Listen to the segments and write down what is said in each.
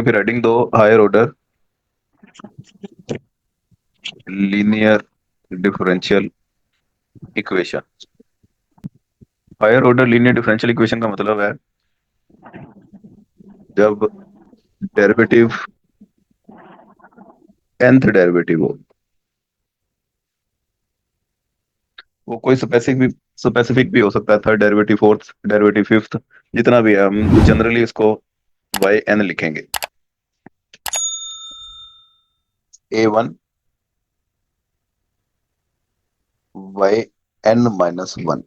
फिर हेडिंग दो, higher order linear differential equation. Higher order linear differential equation का मतलब है जब डेरिवेटिव nth डेरिवेटिव हो, वो कोई स्पेसिफिक भी हो सकता है, third derivative, fourth derivative, fifth, जितना भी है, हम जनरली इसको वाई एन लिखेंगे। A1 y n minus one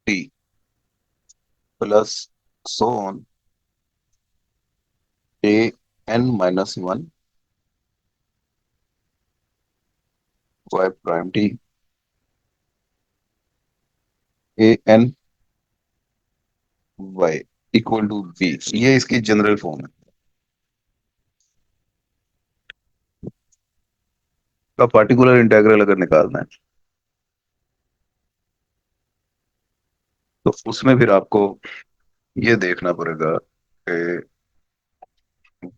t plus so on A n-1 y prime t A n y equal to b. ये इसकी जनरल फॉर्म है। का पार्टिकुलर इंटीग्रल अगर निकालना है तो उसमें फिर आपको ये देखना पड़ेगा कि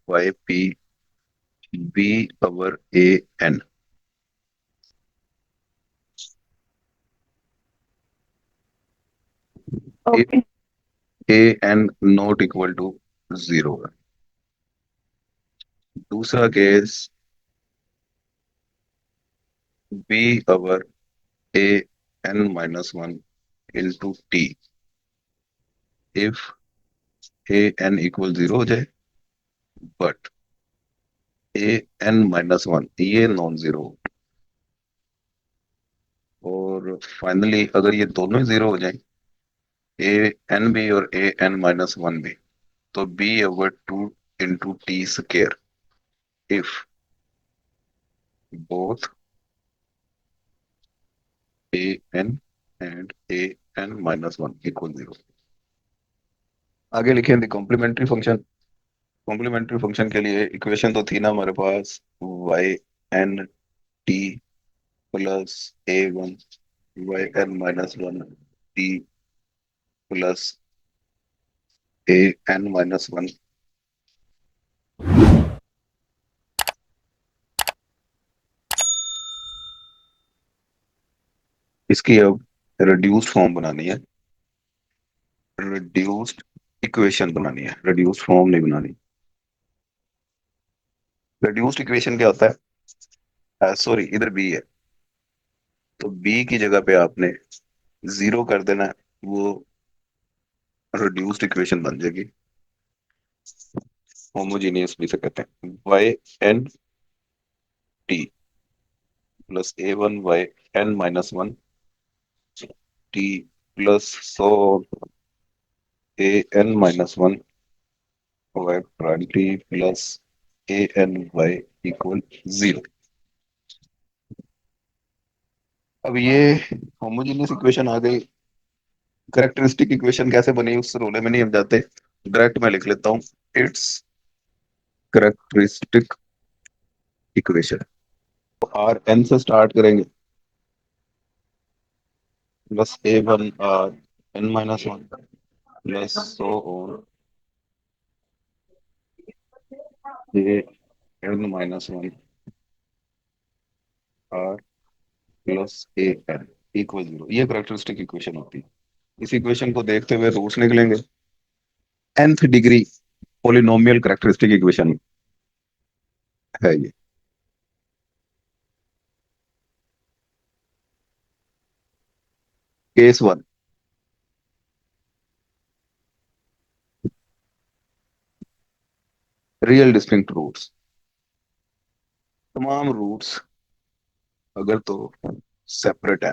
y p b power A n, okay. A n not equal to zero है। दूसरा case b power A n-1 into t, if A n equal zero हो जाए बट A n-1 ये नॉन जीरो, और फाइनली अगर ये दोनों ही zero हो जाए, A n भी और A n-1 भी, तो B over two into T square if both A n and A n-1 equal zero. आगे लिखें the complementary function. Complementary function के लिए इक्वेशन तो थी ना हमारे पास, Y N T plus A1 Y n-1 T plus A n-1। इसकी अब रिड्यूस्ड फॉर्म बनानी है, रिड्यूस्ड इक्वेशन बनानी है, रिड्यूस्ड फॉर्म नहीं बनानी। रिड्यूस्ड इक्वेशन क्या होता है? सॉरी, इधर बी है, तो बी की जगह पे आपने जीरो कर देना है, वो रिड्यूस्ड इक्वेशन बन जाएगी। होमोजीनियस भी से कहते हैं, y N T plus A1 Y n-1 T plus so A n-1 y prime t plus A n y equal zero. अब ये होमोजेनियस इक्वेशन आ गई। करेक्टरिस्टिक इक्वेशन कैसे बनी उस रोले में नहीं हम जाते, डायरेक्ट मैं लिख लेता हूँ। It's characteristic equation. R n से स्टार्ट करेंगे, plus A1 r n-1 plus so on A n-1 r plus A n equal zero. ये करेक्टरिस्टिक इक्वेशन होती है। इस इक्वेशन को देखते हुए रूट्स निकलेंगे। nth degree polynomial characteristic equation है ये। Case one, real distinct roots. तमाम रूट्स अगर तो सेपरेट है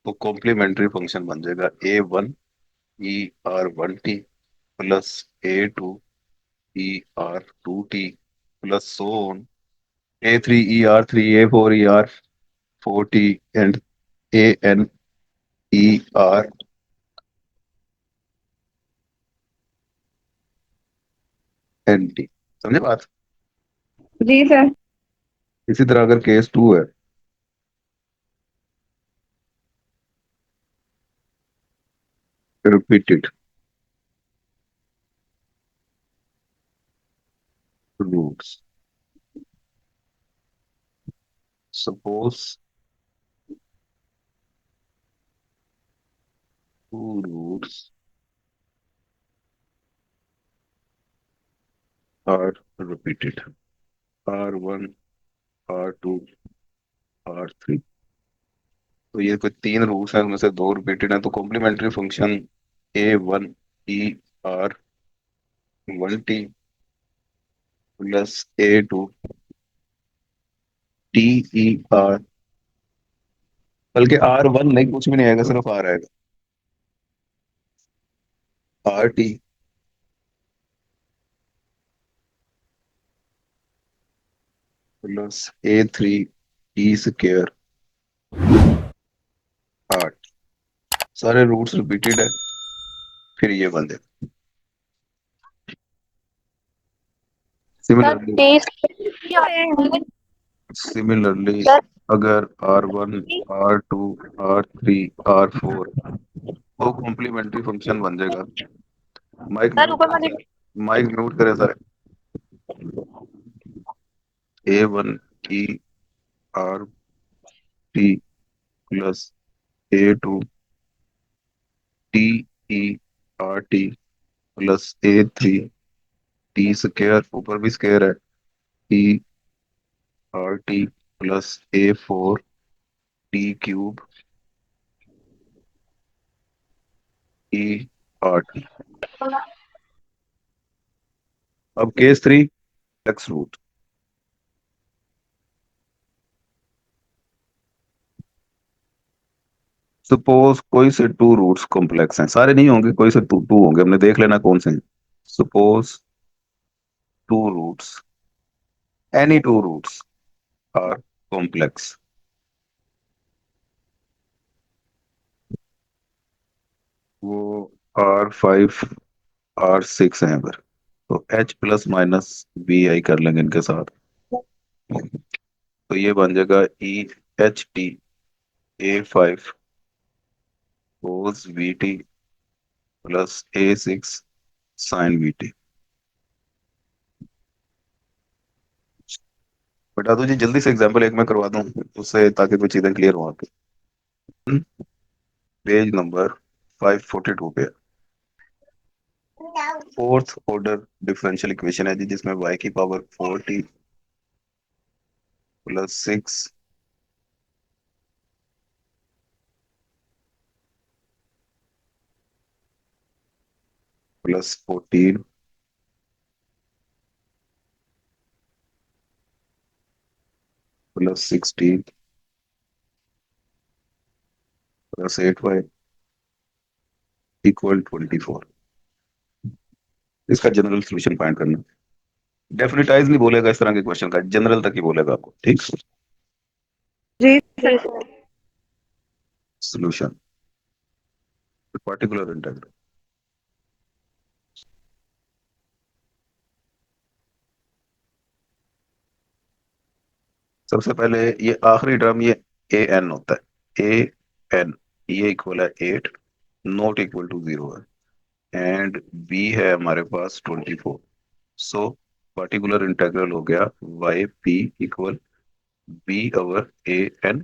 तो कॉम्प्लीमेंट्री फंक्शन बन जाएगा A1 ER1T plus A2 ER2T plus so on A3 ER3 A4 ER4T and ANERNT। समझे बात? जी सर। इसी तरह अगर केस टू है, repeated, roots. Suppose two roots are repeated. R1, R2, R3. तो ये कोई तीन रूट्स हैं, उनमें से दो रिपीटेड हैं, तो complementary function A1 E R1T plus A2 TER, बल्कि R1 नहीं, कुछ भी नहीं आएगा, सिर्फ R आएगा। RT प्लस A3 E² आठ। सारे रूट्स रिपीटेड है, फिर ये बन जाए। Sir similarly test similarly sir अगर R1 R2 R3 R4, वो कॉम्प्लीमेंट्री फंक्शन बन जाएगा। माइक सर म्यूट ऊपर करें वाले सर, माइक म्यूट करें sir. A1 ERT plus A2 TERT plus A3 T², ऊपर भी स्क्वायर है, TRT plus A4 T³ ERT। अब केस 3, एक्स रूट। सपोज कोई से टू रूट्स कॉम्प्लेक्स हैं, सारे नहीं होंगे, कोई से टू टू होंगे, हमने देख लेना कौन से हैं। Suppose two roots, any two roots are complex. वो R5 R6 हैं अगर, तो H प्लस माइनस BI कर लेंगे इनके साथ, तो ये बन जाएगा EHT A5 cos VT plus A6 sine VT। बता दो जी जल्दी से, एग्जांपल एक मैं करवा दूं उससे, ताकि कुछ चीजें क्लियर हो आपकी। पेज नंबर 542 पे फोर्थ ऑर्डर डिफरेंशियल इक्वेशन है जी, जिसमें y की power 4t plus 6 plus 14 plus 16 plus 8y equal 24। इसका जनरल सोल्यूशन फाइंड करना। डेफिनेटाइज नहीं बोलेगा इस तरह के क्वेश्चन का, जनरल तक ही बोलेगा आपको, ठीक। जी सर सोल्यूशन पार्टिकुलर इंटीग्रल। सबसे पहले ये आखिरी टर्म, ये an होता है, an, ये इक्वल है 8, नॉट इक्वल टू 0 है, एंड b है हमारे पास 24। सो पार्टिकुलर इंटीग्रल हो गया yp equal b over an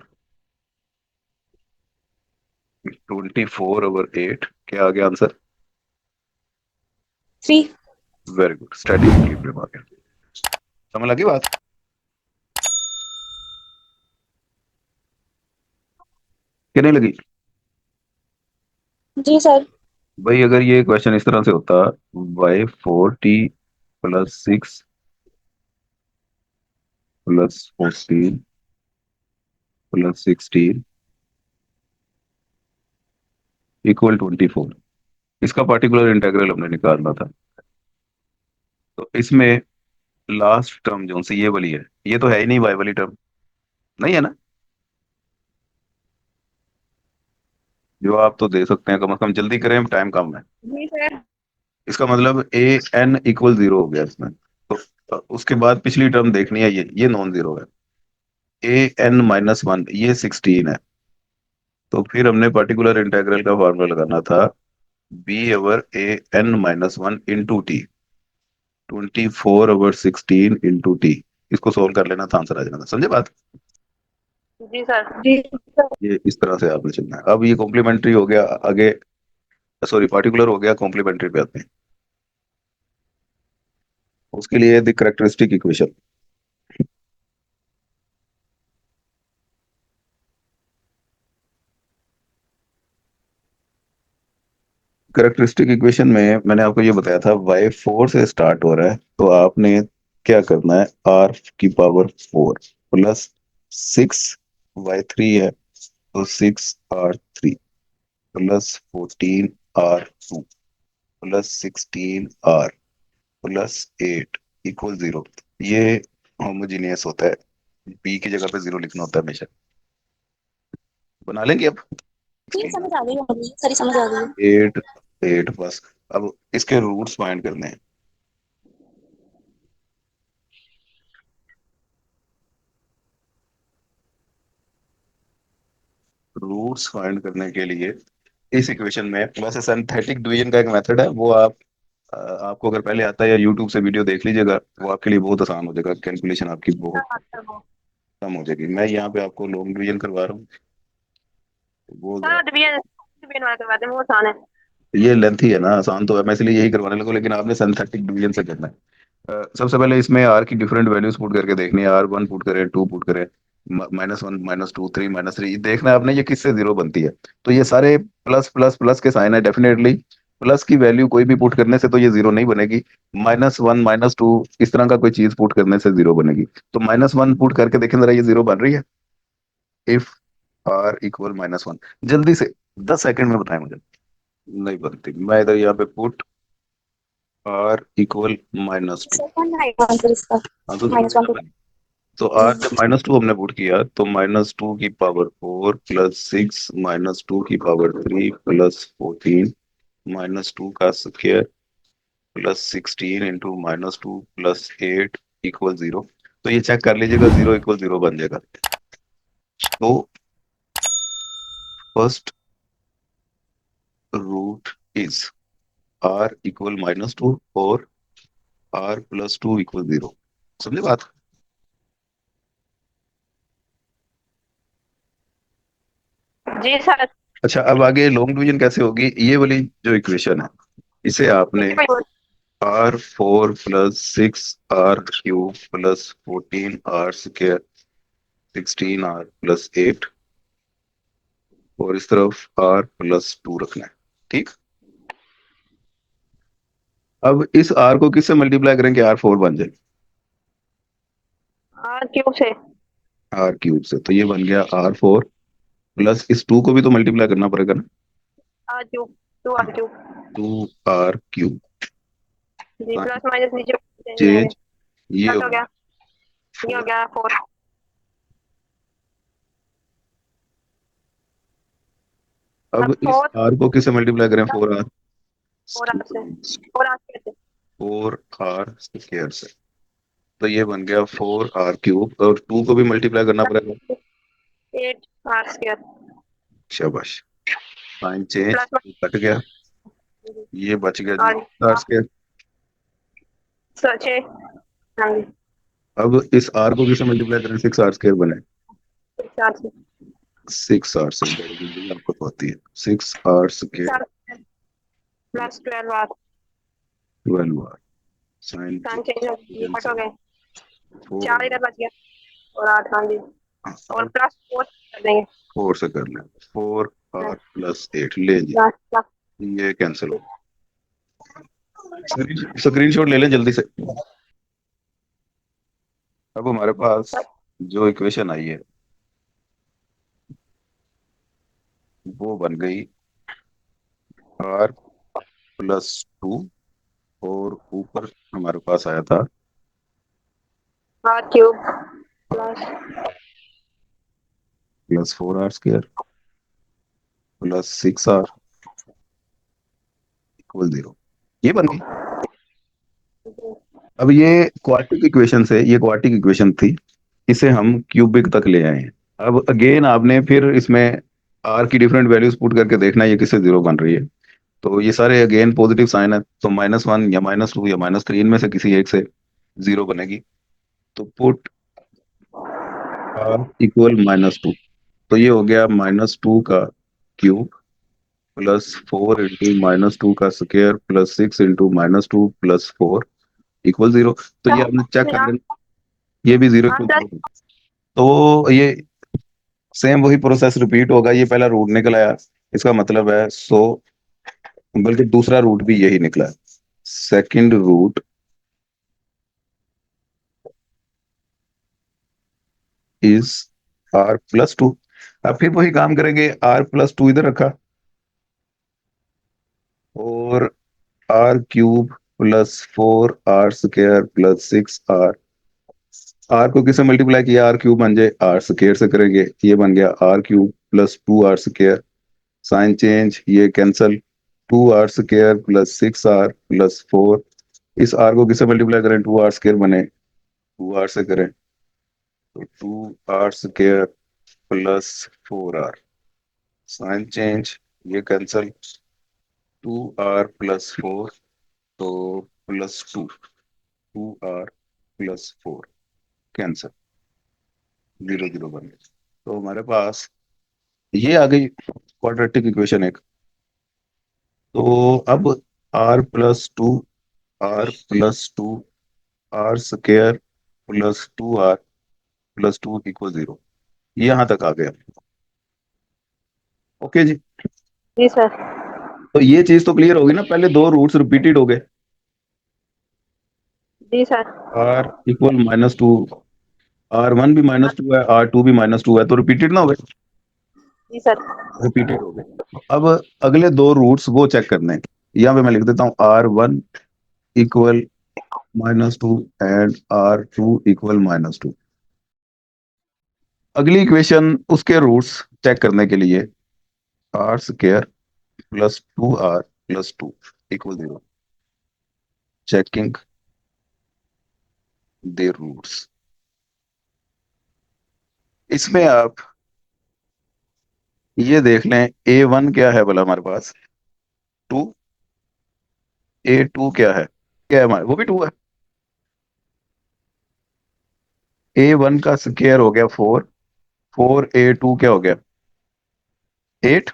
24/8। क्या आ गया answer? 3 very good, static equilibrium आ गया। समझ लगी बात कि नहीं लगी? जी सर भाई अगर ये क्वेश्चन इस तरह से होता, y4t plus 6 plus 14 plus 16 equal 24, इसका पार्टिकुलर इंटीग्रल हमने निकालना था। तो इसमें लास्ट टर्म जो सी ये वाली है, ये तो है ही नहीं, y वाली टर्म नहीं है ना। जो आप तो दे सकते हैं, कम से कम जल्दी करें, टाइम कम है। जी सर इसका मतलब an इक्वल 0 हो गया इसमें, तो उसके बाद पिछली टर्म देखनी है, ये नॉन जीरो है। an-1 ये 16 है, तो फिर हमने पर्टिकुलर इंटीग्रल का फॉर्मूला लगाना था b over an-1 into T. 24/16 into T. इसको सोल्व कर लेना था, आंसर आ जाना था। समझे बात? जी सर। जी सर। ये इस तरह से आपने चलना है। अब ये कॉम्प्लीमेंट्री हो गया, आगे सॉरी पार्टिकुलर हो गया, कॉम्प्लीमेंट्री पे आते हैं। उसके लिए the characteristic equation. Characteristic equation में मैंने आपको ये बताया था, y4 से स्टार्ट हो रहा है, तो आपने क्या करना है, r⁴ प्लस 6y3 है, तो 6r3 plus 14r2 plus 16r plus 8 equal 0। ये होमोजीनियस होता है, b की जगह पे 0 लिखना होता है हमेशा। बना लेंगे अब ये इसकी। समझ आ गई मुझे, सारी समझ आ गई है। 8 8 प्लस, अब इसके रूट्स फाइंड करने हैं। रूट्स फाइंड करने के लिए इस इक्वेशन में वैसे सिंथेटिक डिवीजन का एक मेथड है, वो आप आपको अगर पहले आता है या यूट्यूब से वीडियो देख लीजिएगा, वो आपके लिए बहुत आसान हो जाएगा, कैलकुलेशन आपकी बहुत कम हो जाएगी। मैं यहाँ पे आपको लॉन्ग डिवीजन करवा रहा हूँ, वो सर डिवीजन डिवीजन वाला करवाते हैं, वो आसान है। ये लेंथी है ना, आसान तो है, मैं इसलिए यही करवाने लगा, लेकिन आपने सिंथेटिक डिवीजन से करना है। सबसे पहले इसमें आर की डिफरेंट वैल्यूज पुट करके देखनी है, R1 पुट करें, 2 पुट करें, -1 -2 3 -3, देखना है आपने ये किससे जीरो बनती है। तो ये सारे प्लस प्लस प्लस के साइन है, डेफिनेटली प्लस की वैल्यू कोई भी पुट करने से तो ये जीरो नहीं बनेगी। -1 -2 इस तरह का कोई चीज पुट करने से जीरो बनेगी। तो -1 पुट करके देखें जरा, ये जीरो बन रही है? इफ r इक्वल -1, जल्दी से 10 सेकंड में बताएं मुझे। नहीं बनती। मैं इधर यहाँ पे पुट r इक्वल -2। सेकंड आएगा आंसर इसका। हाँ तो जरूरी -1 ना बने। तो r जब -2 हमने पुट किया, तो -2 की पावर 4 प्लस 6 -2 की पावर 3 प्लस 14 -2 का square plus 16 into -2 plus 8 equal 0। तो ये चेक कर लीजिएगा, 0 इक्वल 0 बन जाएगा। तो first root is r equal -2 और r प्लस 2 इक्वल 0। समझे बात? जी सर। अच्छा, अब आगे लॉन्ग डिवीजन कैसे होगी? ये वाली जो इक्वेशन है, इसे आपने r4 plus 6r³ plus 14r² 16r plus 8 और इस तरफ r प्लस 2 रखना है। ठीक। अब इस r को किससे मल्टीप्लाई करेंगे, r4 बन जाए R³ से। r³ से, तो ये बन गया r4 प्लस इस 2 को भी तो मल्टीप्लाई करना पड़ेगा ना, R³ 2R³ 2r³ जी, प्लस माइनस नीचे चेंज हो चेंज जाएंगे। ये प्लस हो हो गया, ये हो गया 4। अब इस r को किससे मल्टीप्लाई करें, 4r 4R से, 4R से। 4r² से, तो ये बन गया 4r³ और 2 को भी मल्टीप्लाई करना पड़ेगा। 8R²। शाबाश, साइन चेंज, प्लस कट गया, ये बच गया जी और r²। 6। हाँ जी, अब इस r को किससे मल्टीप्लाई करें, 6r² बने, 4 से। 6r से बड़ी जल्दी आपको तो आती है, 6r² plus 12R। 12r sign sign change हो गया, कट हो गए। 4 4 इधर बच गया और 8। हाँ जी, और प्लस 4 कर देंगे। 4 से कर लें, 4r प्लस 8 ले जी, प्लस ये कैंसिल हो। स्क्रीनशॉट ले लें जल्दी से। अब हमारे पास जो इक्वेशन आई है वो बन गई r+2 और ऊपर हमारे पास आया था R³ plus plus 4r² plus 6r equal 0। ये बन गई। अब ये क्वाड्रेटिक इक्वेशन से, ये क्वाड्रेटिक इक्वेशन थी, इसे हम क्यूबिक तक ले आए हैं। अब अगेन आपने फिर इसमें r की डिफरेंट वैल्यूज पुट करके देखना है ये किससे जीरो बन रही है। तो ये सारे अगेन पॉजिटिव साइन है, तो -1 या -2 या -3 इनमें से किसी एक से जीरो बनेगी। तो पुट इक्वल -2, तो ये हो गया -2 का क्यूब प्लस 4 इंटू -2 का square plus 6 into -2 plus 4 equal 0। तो ये आपने चेक कर लेना, ये भी 0 इक्वल आंसर 0। तो ये सेम वही प्रोसेस रिपीट होगा, ये पहला रूट निकल आया, इसका मतलब है 100, बल्कि दूसरा रूट भी यही निकला है, सेकंड रूट इज r+2। अब फिर वही काम करेंगे, r+2 इधर रखा और r³ +4r² +6r, r को किससे मल्टीप्लाई किया, r³ बन जाए r² से करेंगे, ये बन गया r³ +2r², साइन चेंज, ये कैंसल, 2r² +6r+4, इस r को किससे मल्टीप्लाई करें, 2r² बने, 2r से करें तो 2r² +4r, साइन चेंज, ये कैंसल, 2r+4 तो +2, 2r+4 कैंसल, 0 0 बन गया। तो हमारे पास ये आ गई क्वाड्रेटिक इक्वेशन एक। तो अब r+2 r² +2r+2 इक्वल 0, ये यहां तक आ गया। ओके जी, जी सर। तो ये चीज तो क्लियर होगी ना, पहले दो रूट्स रिपीटेड हो गए, जी सर। r इक्वल -2, r1 भी -2 है, r2 भी -2 है, तो रिपीटेड ना हो गए, जी सर। रिपीटेड हो गए। अब अगले दो रूट्स वो चेक करने हैं, यहाँ पे मैं लिख देता हूँ r1 equal -2 and r2 equal -2। अगली इक्वेशन उसके रूट्स चेक करने के लिए r² +2r+2 equal 0, checking the roots. इसमें आप ये देख लें, a1 क्या है बोला हमारे पास, 2, a2 क्या है, क्या है हमारे, वो भी 2 है, a1 का स्क्वायर हो गया 4, 4a2 क्या हो गया 8,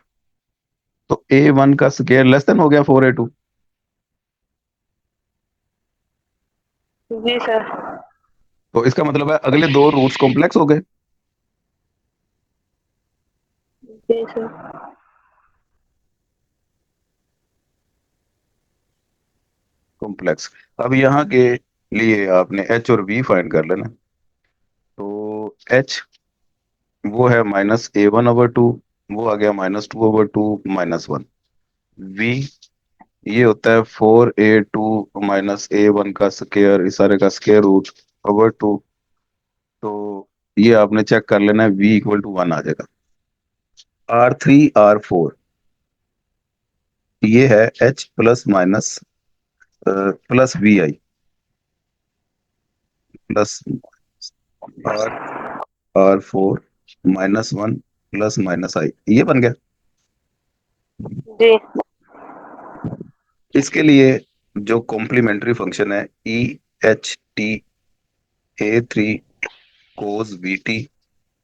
तो a1 का स्क्वायर लेस देन हो गया 4a2। जी सर। तो इसका मतलब है अगले दो रूट्स कॉम्प्लेक्स हो गए। जी सर। कॉम्प्लेक्स। अब यहाँ के लिए आपने h और v फाइंड कर लेना। तो h वो है -a1/2, वो आ गया -2/2 -1। v ये होता है 4a2 -a1 का स्क्वायर, इस सारे का स्क्वायर रूट ओवर 2। तो ये आपने चेक कर लेना है, v इक्वल टू 1 आ जाएगा। r3 r4 ये है h plus minus plus vi plus r4 -1 plus -i, ये बन गया। जी। इसके लिए जो कॉम्प्लीमेंट्री फंक्शन है EHT a3 cos vt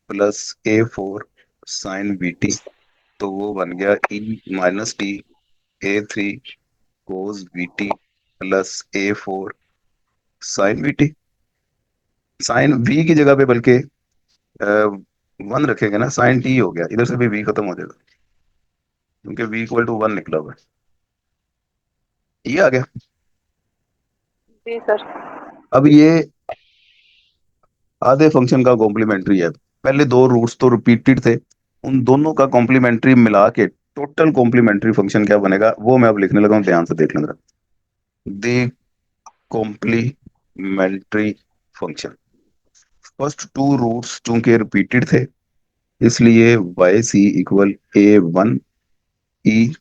plus a4 sin vt, तो वो बन गया E-t a3 cos vt plus a4 sin vt। Sine v की जगह पे बल्कि 1 रखेंगे ना, साइन t हो गया, इधर से भी v खत्म हो जाएगा क्योंकि v इक्वल टू 1 निकला हुआ है, ये आ गया। जी सर। अब ये आधे फंक्शन का कॉम्प्लीमेंट्री है, पहले दो रूट्स तो रिपीटेड थे, उन दोनों का कॉम्प्लीमेंट्री मिला के टोटल कॉम्प्लीमेंट्री फंक्शन क्या बनेगा वो मैं अब लिखने लगा हूं, ध्यान से देख लेना। The complementary function, first two roots चूंकि रिपीटेड थे, इसलिए y c equal a1 e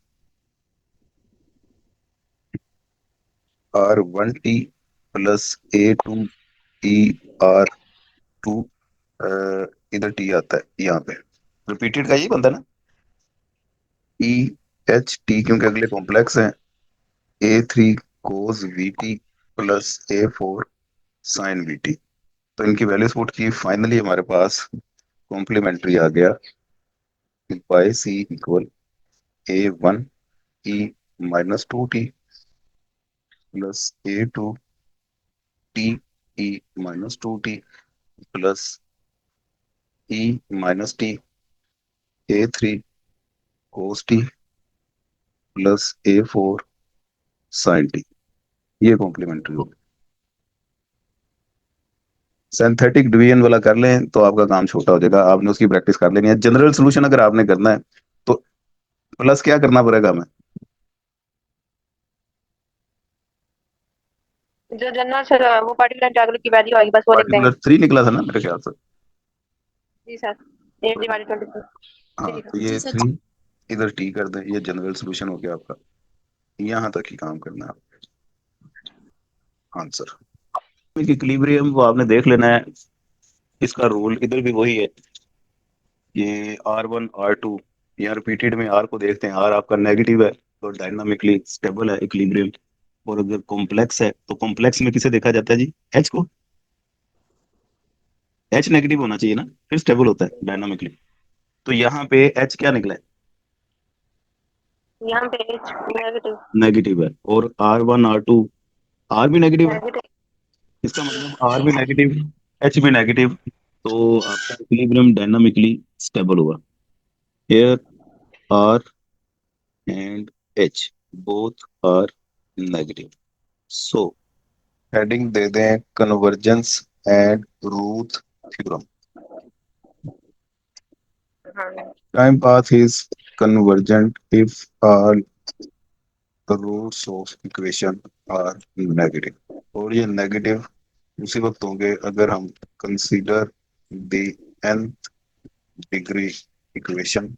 r1t plus a2 e r2, इधर टी आता है यहाँ पे, रिपीटेड का ये बनता है ना, e एच टी क्योंकि अगले कॉम्प्लेक्स है, A3 cos VT plus A4 sin VT। तो इनकी वैल्यूज पुट की, फाइनली हमारे पास कॉम्प्लीमेंट्री आ गया, y c equal A1 E minus 2T plus A2 T E minus 2T plus E minus T A3 cos T plus A4 sin T। ये complementary हो गया। Synthetic division वाला कर लें तो आपका काम छोटा हो जाएगा, आपने उसकी प्रैक्टिस कर लेनी है। जनरल सोल्यूशन अगर आपने करना है तो प्लस क्या करना पड़ेगा हमें? जो जनरल से वो पर्टिकुलर इंटीग्रल की वैल्यू आएगी बस वो लिख देंगे। पार्टिकुलर 3 निकला था ना मेरे ख्याल से। जी सर, 8/24 हाँ, तो जी ये सर। 3 इधर टी कर दें, ये जनरल सोल्यूशन हो गया आपका। यहाँ तक ही काम करना है आपको। आंसर इक्विलिब्रियम वो आपने देख लेना है, इसका रूल इधर भी वही है। ये R1 R2, यहाँ रिपीटेड में R को देखते हैं, R आपका नेगेटिव है तो डायनामिकली स्टेबल है इक्विलिब्रियम। और अगर कॉम्प्लेक्स है तो कॉम्प्लेक्स में किसे देखा जाता है जी? H को। H नेगेटिव होना चाहिए ना, फिर स्टेबल होता है डायनामिकली। तो यहाँ पे H क्या निकला है? यहाँ पे H नेगेटिव। नेगेटिव है। और R1 R2, R भी नेगेटिव है, नेगेटिव। इसका मतलब R भी नेगेटिव, H भी नेगेटिव, तो आपका इक्विलिब्रियम डायनामिकली स्टेबल हुआ। Here R and H both are negative, so heading दे दें कन्वर्जेंस एंड रूट थ्योरम। हाँ time path is convergent if all the roots of equation are negative. और ये negative उसी वक्त होंगे अगर हम consider the nth degree equation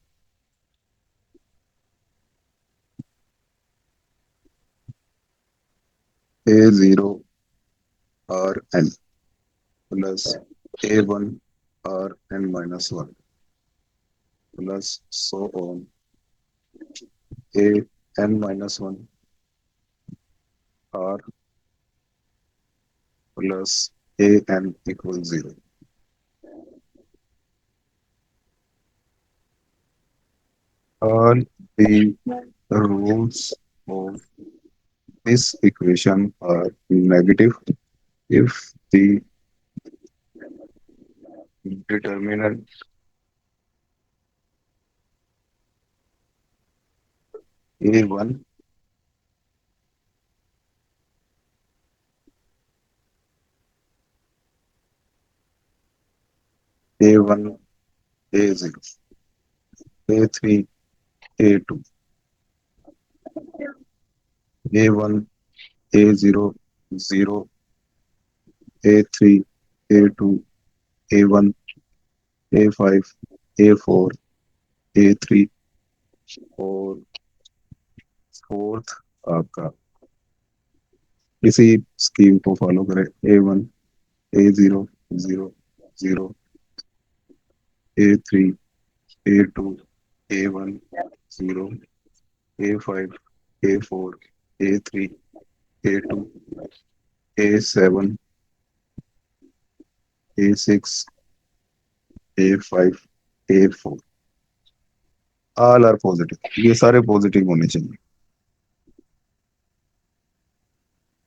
A0 R n plus A1 R n minus 1 plus so on A n minus 1 R plus an equal 0। All the rules of this equation are negative if the determinant A1 A1 A0 A3 A2 A1 A0 0 A3 A2 A1 A5 A4 A3 और fourth आपका इसी scheme को follow करें। A1 A0 0 0 A3 A2 A1 0 A5 A4 A3 A2 A7 A6 A5 A4 all are positive. ये सारे positive होने चाहिए।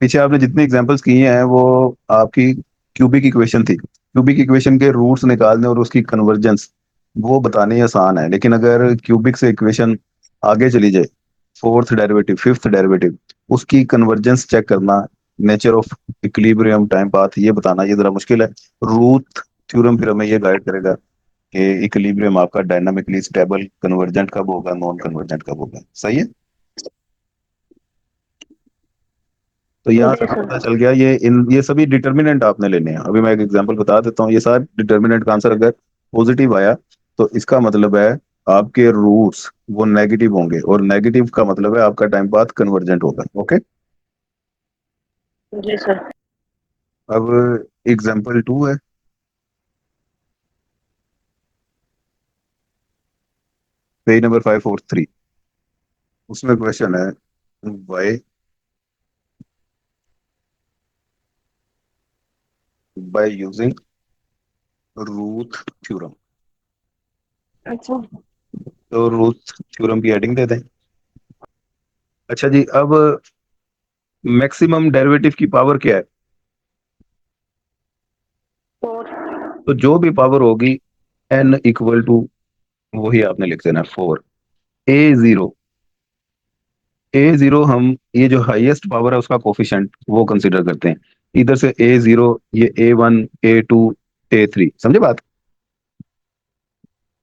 पीछे आपने जितने एग्जांपल्स किए हैं वो आपकी क्यूबिक इक्वेशन थी। क्यूबिक इक्वेशन के रूट्स निकालने और उसकी कन्वर्जेंस वो बताने आसान है, लेकिन अगर क्यूबिक से इक्वेशन आगे चली जाए, फोर्थ डेरिवेटिव फिफ्थ डेरिवेटिव, उसकी कन्वर्जेंस चेक करना, nature of equilibrium time path ये बताना, ये जरा मुश्किल है। रूट थ्योरम फिर हमें ये गाइड करेगा कि इक्विलिब्रियम आपका डायनामिकली स्टेबल कन्वर्जेंट कब होगा, नॉन कन्वर्जेंट कब होगा। सही है। तो यहाँ से जी हमें सर। पता चल गया ये सभी डिटर्मिनेंट आपने लेने हैं। अभी मैं एक एग्जांपल बता देता हूँ। ये सारे डिटर्मिनेंट का आंसर अगर पॉजिटिव आया तो इसका मतलब है आपके रूट्स वो नेगेटिव होंगे, और नेगेटिव का मतलब है आपका टाइम पाथ कन्वर्जेंट होगा। ओके। जी सर। अब एग्जांपल 2 है, पेज नंबर 543। उसमें क्वेश्चन है by by using Routh theorem. अच्छा। तो रूथ थ्योरम की हेडिंग दे दें। अच्छा जी, अब मैक्सिमम डेरिवेटिव की पावर क्या है? 4। तो जो भी पावर होगी n इक्वल टू, वही आपने लिख देना 4। a0, a0 हम ये जो हाईएस्ट पावर है उसका कोफिशिएंट वो कंसीडर करते हैं। इधर से a0, ये a1, a2, a3, समझे बात?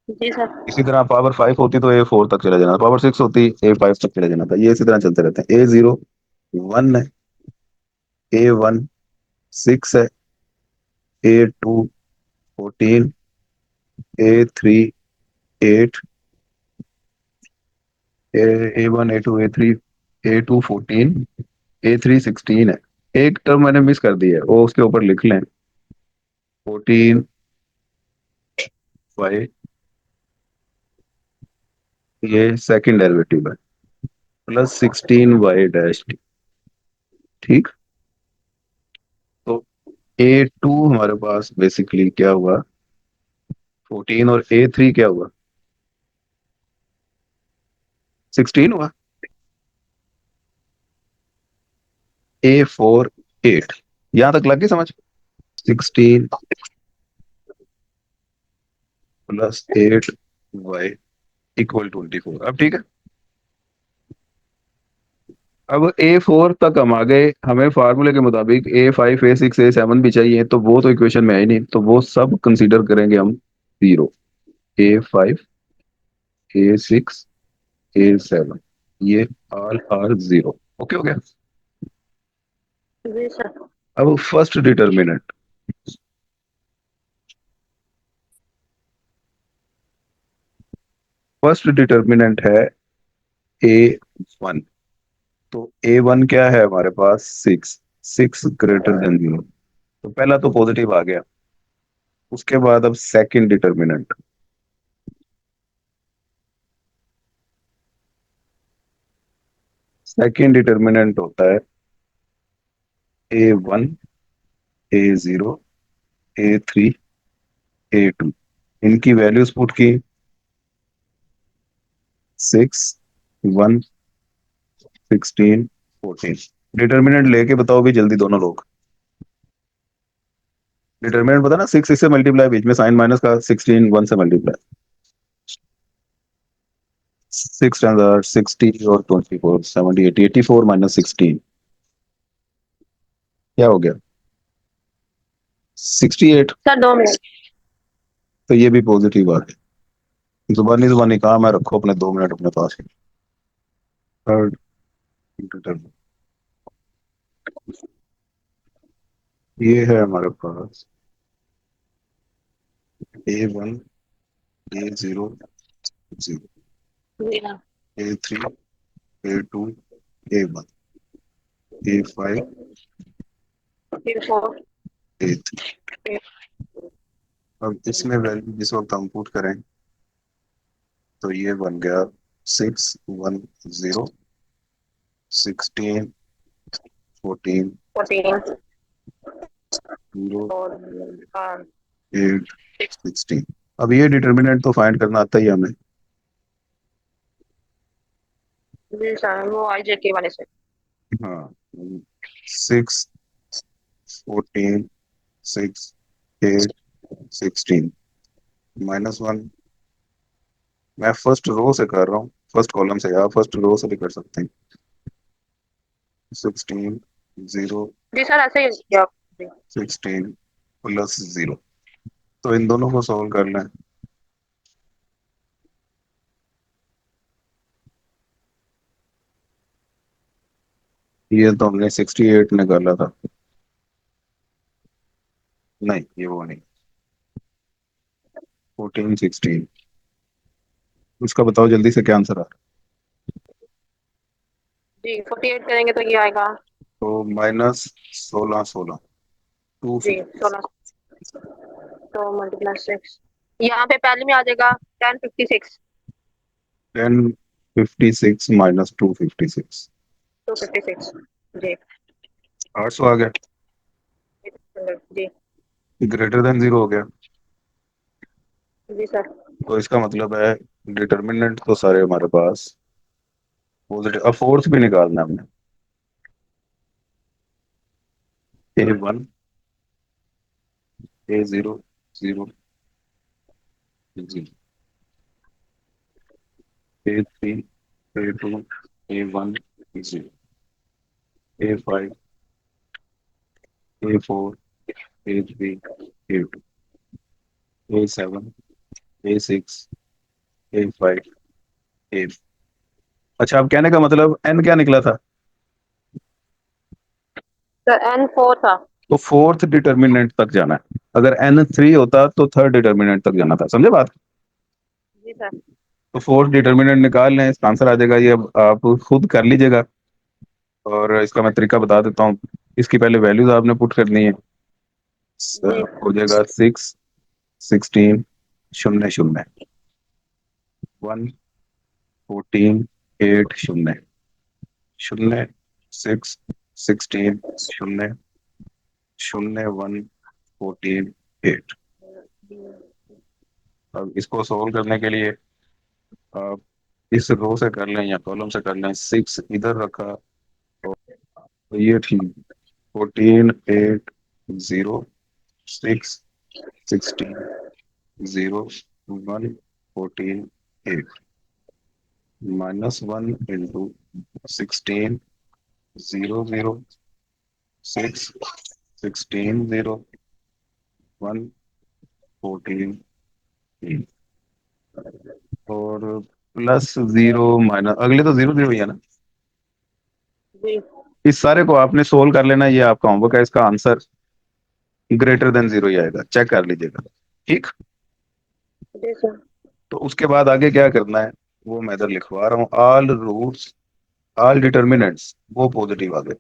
जी सर। इसी तरह पावर 5 होती तो a4 तक चला जाना, पावर 6 होती a5 तक चला जाना था। ये इसी तरह चलते रहते हैं। a0 1 है, a1 6 है, a2 14, a3 8, a1 a2 a3, a2 14, a3 16 है। एक टर्म मैंने मिस कर दी है, वो उसके ऊपर लिख लें। 14 y, ये सेकंड डेरिवेटिव है, प्लस 16 y डैश। ठीक। तो a2 हमारे पास बेसिकली क्या हुआ, 14, और a3 क्या हुआ, 16 हुआ। a4 8, यहां तक लग गई समझ? 16 प्लस 8 y इक्वल 24। अब ठीक है। अब a4 तक हम आ गए, हमें फार्मूले के मुताबिक a5 a6 a7 भी चाहिए, तो वो तो इक्वेशन में है ही नहीं, तो वो सब कंसीडर करेंगे हम जीरो। a5 a6 a7, ये ऑल आर जीरो। ओके हो गया। जी सर। अब फर्स्ट डिटर्मिनेंट, फर्स्ट डिटर्मिनेंट है a1। तो a1 क्या है हमारे पास, 6, 6 ग्रेटर देन 0। तो पहला तो पॉजिटिव आ गया। उसके बाद अब सेकंड डिटर्मिनेंट, सेकंड डिटर्मिनेंट होता है a1 a0 a3 a2। इनकी वैल्यूज पुट की, 6 1 16 14। डिटर्मिनेंट लेके बताओ भी जल्दी दोनों लोग। डिटर्मिनेंट पता ना, 6 6 से मल्टीप्लाई, बीच में साइन माइनस का, 16 1 से मल्टीप्लाई। 6 10 60 और 24 70 80, 84 माइनस 16 क्या हो गया, 68। Sir 2 minute. तो ये भी पॉजिटिव आ गया। जुबानी जुबानी काम है, रखो अपने 2 मिनट अपने पास। थर्ड डिटर्मिनेंट, ये है हमारे पास a1 a0 0, जी हाँ। a3 a2 a1 a5 A4। a3। अब इसमें वैल्यू जिस वक्त हम पुट करें, तो ये बन गया 6 1 0 16 14 14। 0 और 8 16। अब ये डिटर्मिनेंट तो फाइंड करना आता ही है हमें। जी सर, वो IJK वाले से। हाँ, 6 14 6 8 16 -1। मैं फर्स्ट रो से कर रहा हूँ, फर्स्ट कॉलम से, या फर्स्ट रो से भी कर सकते हैं। 16 0 जी सर, ऐसे ही किया आप। जी। 16 प्लस 0। तो इन दोनों को सॉल्व कर लें। ये तो हमने 68 निकाला था, नहीं ये वो नहीं, 14 16। उसका बताओ जल्दी से क्या आंसर आ रहा जी 48 करेंगे तो ये आएगा। है। तो -16 16 जी 256। 16। तो मल्टीप्लाई 6, यहाँ पे पहले में आ जाएगा 1056। 10 56 minus 256 256 जी 800 आ गया, 800 जी ग्रेटर देन 0 हो गया। जी सर तो इसका मतलब है डिटर्मिनेंट तो सारे हमारे पास पॉजिटिव। अब फोर्थ भी निकालना है हमने। A1 A0 0 0 A3 A2 A1 0 A5 A4 A3 A2 A7 A6 A5 A। अच्छा, अब कहने का मतलब n क्या निकला था? सर N4 था तो फोर्थ डिटर्मिनेंट तक जाना है। अगर n3 होता तो थर्ड डिटर्मिनेंट तक जाना था, समझे बात? जी सर तो फोर्थ डिटर्मिनेंट निकाल लें, इसका आंसर आ जाएगा। ये अब आप खुद कर लीजिएगा, और इसका मैं तरीका बता देता हूँ। इसकी पहले वैल्यूज आपने पुट करनी है। जी हो जाएगा 6 16 शून्य शून्य 1 14 8 शून्य शून्य 6 16 शून्य शून्य 1 14 8। अब इसको सोल्व करने के लिए आप इस रो से कर लें या कॉलम से कर लें। 6 इधर रखा तो ये ठीक। 14 8 0 6 16 0 1 14 8 -1 into 16 0 0 6 16 0 1 14 8 और प्लस 0 माइनस, अगले तो 0 0 ही है ना। जी इस सारे को आपने सोल्व कर लेना, ये आपका होमवर्क है। इसका आंसर ग्रेटर देन 0 ही आएगा, चेक कर लीजिएगा। ठीक। जी सर तो उसके बाद आगे क्या करना है वो मैं इधर लिखवा रहा हूँ। ऑल रूट्स ऑल डिटर्मिनेंट्स वो पॉजिटिव आ गए।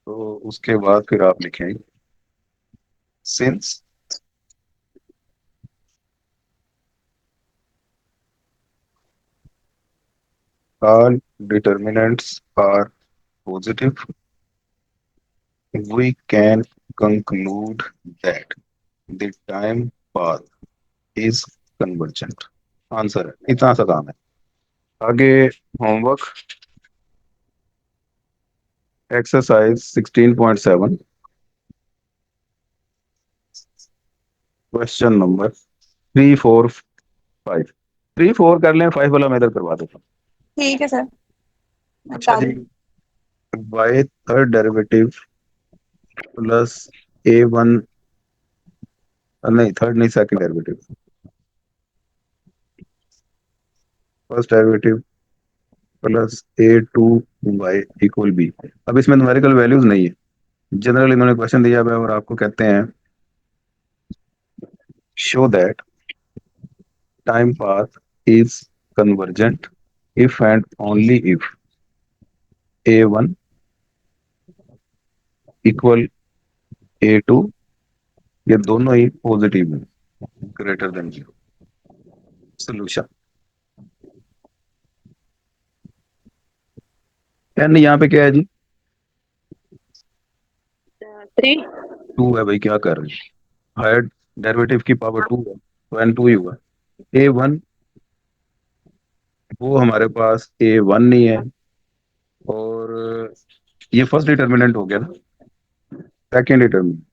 तो उसके बाद फिर आप लिखें since all determinants are positive, we can conclude that the time path is convergent। Answer है, इतना सा काम है। आगे होमवर्क एक्सरसाइज 16.7 क्वेश्चन नंबर 3 4 5। 3 4 कर लें, 5 वाला मैं इधर करवा देता हूँ। ठीक है सर, अच्छा बता जी, दूँ। By third derivative plus A1, नहीं थर्ड नहीं, second derivative, first derivative plus A2 y equal b. अब इसमें न्यूमेरिकल वैल्यूज नहीं है, जनरल इन्होंने क्वेश्चन दिया हुआ है और आपको कहते हैं show that time path is convergent if and only if A1 equal A2, ये दोनों ही पॉजिटिव है ग्रेटर देन 0। सोल्यूशन एन यहाँ पे क्या है जी? 3 2 है भाई, क्या कर रहे हैं? हायर डेरिवेटिव की पावर 2 है तो एन 2 ही हुआ। A1 वो हमारे पास A1 नहीं है, और ये फर्स्ट डिटर्मिनेंट हो गया ना। सेकेंड डिटर्मिनेंट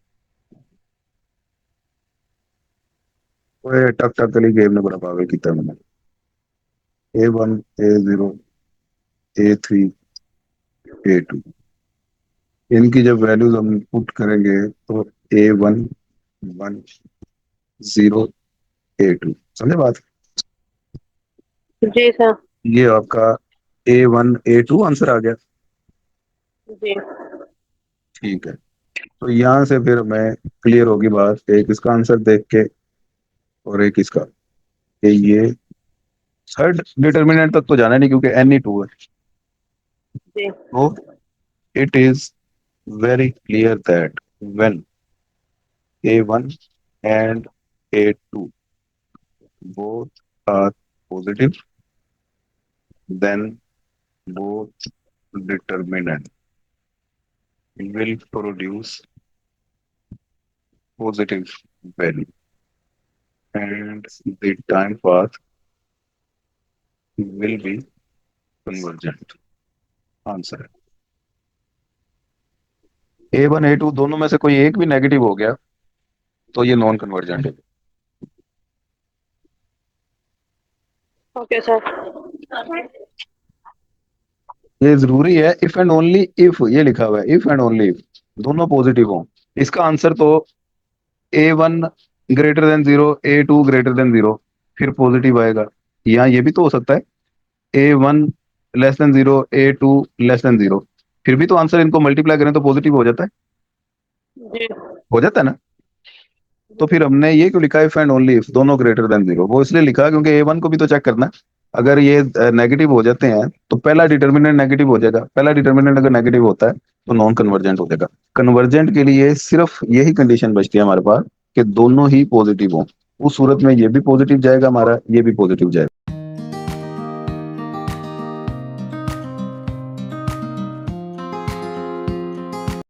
ओए टक टक गली गेम ने बड़ा पागल किया मैंने। A1 A0 A3 A2, इनकी जब वैल्यूज हम पुट करेंगे तो A1 1 0 A2, समझे बात? जी सर ये आपका A1 A2 आंसर आ गया। जी ठीक है, तो यहाँ से फिर मैं क्लियर होगी बात, एक इसका आंसर देख के और एक इसका, कि ये थर्ड डिटर्मिनेंट तक तो जाना नहीं क्योंकि एन ही 2 है। जी तो it is very clear that when A1 and A2 both are positive, then both determinant will produce positive value and the time path will be convergent. Answer है A1 A2 दोनों में से कोई एक भी नेगेटिव हो गया तो ये नॉन कन्वर्जेंट है। Okay sir. ये जरूरी है इफ एंड ओनली इफ, ये लिखा हुआ है इफ एंड ओनली इफ दोनों पॉजिटिव हो। इसका आंसर तो A1 greater than 0 A2 greater than 0 फिर पॉजिटिव आएगा। यहाँ ये भी तो हो सकता है A1 less than 0 A2 less than 0 फिर भी तो आंसर इनको मल्टीप्लाई करें तो पॉजिटिव हो जाता है, जी। हो जाता है ना। तो फिर हमने ये क्यों लिखा इफ एंड ओनली इफ दोनों ग्रेटर देन 0, वो इसलिए लिखा क्योंकि A1 को भी तो चेक करना है। अगर ये नेगेटिव हो जाते हैं तो पहला डिटर्मिनेंट नेगेटिव हो जाएगा, पहला डिटर्मिनेंट अगर नेगेटिव होता है तो नॉन कन्वर्जेंट हो जाएगा। कन्वर्जेंट के लिए सिर्फ यही कंडीशन बचती है हमारे पास कि दोनों ही पॉजिटिव हो। उस सूरत में ये भी पॉजिटिव जाएगा हमारा, ये भी पॉजिटिव जाएगा।